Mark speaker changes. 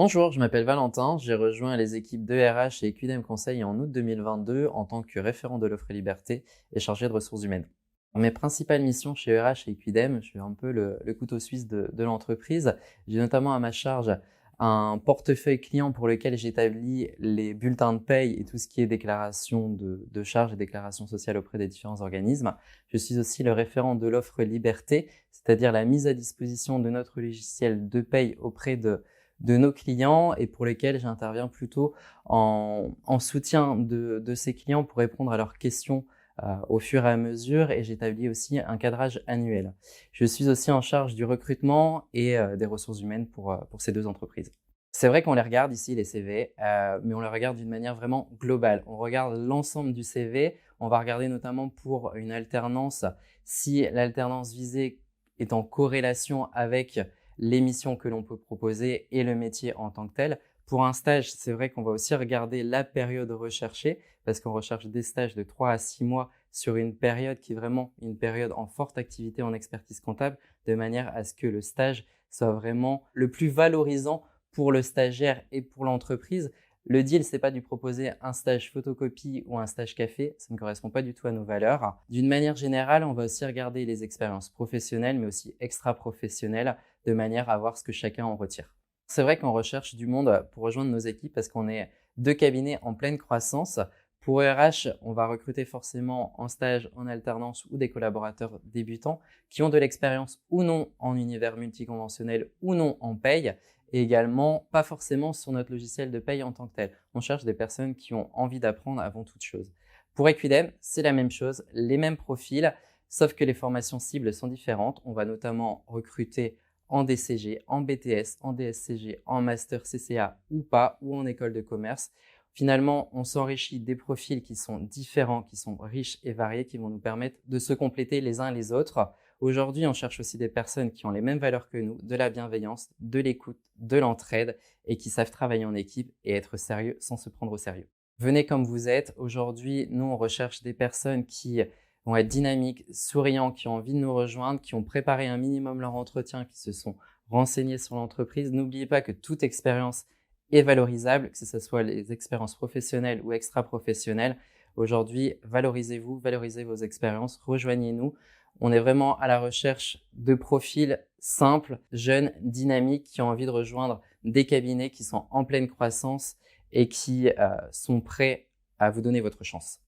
Speaker 1: Bonjour, je m'appelle Valentin, j'ai rejoint les équipes de RH et Equidem Conseil en août 2022 en tant que référent de l'offre liberté et chargé de ressources humaines. Mes principales missions chez RH et Equidem, je suis un peu le couteau suisse de l'entreprise. J'ai notamment à ma charge un portefeuille client pour lequel j'établis les bulletins de paye et tout ce qui est déclaration de charges et déclaration sociale auprès des différents organismes. Je suis aussi le référent de l'offre liberté, c'est-à-dire la mise à disposition de notre logiciel de paye auprès de nos clients et pour lesquels j'interviens plutôt en soutien de ces clients pour répondre à leurs questions au fur et à mesure, et j'établis aussi un cadrage annuel. Je suis aussi en charge du recrutement et des ressources humaines pour ces deux entreprises. C'est vrai qu'on les regarde ici, les CV, mais on les regarde d'une manière vraiment globale. On regarde l'ensemble du CV. On va regarder notamment pour une alternance, si l'alternance visée est en corrélation avec les missions que l'on peut proposer et le métier en tant que tel. Pour un stage, c'est vrai qu'on va aussi regarder la période recherchée parce qu'on recherche des stages de 3 à 6 mois sur une période qui est vraiment une période en forte activité en expertise comptable, de manière à ce que le stage soit vraiment le plus valorisant pour le stagiaire et pour l'entreprise. Le deal, c'est pas de lui proposer un stage photocopie ou un stage café, ça ne correspond pas du tout à nos valeurs. D'une manière générale, on va aussi regarder les expériences professionnelles, mais aussi extra-professionnelles, de manière à voir ce que chacun en retire. C'est vrai qu'on recherche du monde pour rejoindre nos équipes parce qu'on est deux cabinets en pleine croissance. Pour RH, on va recruter forcément en stage, en alternance ou des collaborateurs débutants qui ont de l'expérience ou non en univers multiconventionnel ou non en paye, et également pas forcément sur notre logiciel de paye en tant que tel. On cherche des personnes qui ont envie d'apprendre avant toute chose. Pour Equidem, c'est la même chose, les mêmes profils, sauf que les formations cibles sont différentes. On va notamment recruter en DCG, en BTS, en DSCG, en Master CCA ou pas, ou en école de commerce. Finalement, on s'enrichit des profils qui sont différents, qui sont riches et variés, qui vont nous permettre de se compléter les uns les autres. Aujourd'hui, on cherche aussi des personnes qui ont les mêmes valeurs que nous, de la bienveillance, de l'écoute, de l'entraide et qui savent travailler en équipe et être sérieux sans se prendre au sérieux. Venez comme vous êtes. Aujourd'hui, nous, on recherche des personnes qui vont être dynamiques, souriants, qui ont envie de nous rejoindre, qui ont préparé un minimum leur entretien, qui se sont renseignés sur l'entreprise. N'oubliez pas que toute expérience est valorisable, que ce soit les expériences professionnelles ou extra-professionnelles. Aujourd'hui, valorisez-vous, valorisez vos expériences, rejoignez-nous. On est vraiment à la recherche de profils simples, jeunes, dynamiques, qui ont envie de rejoindre des cabinets qui sont en pleine croissance et qui sont prêts à vous donner votre chance.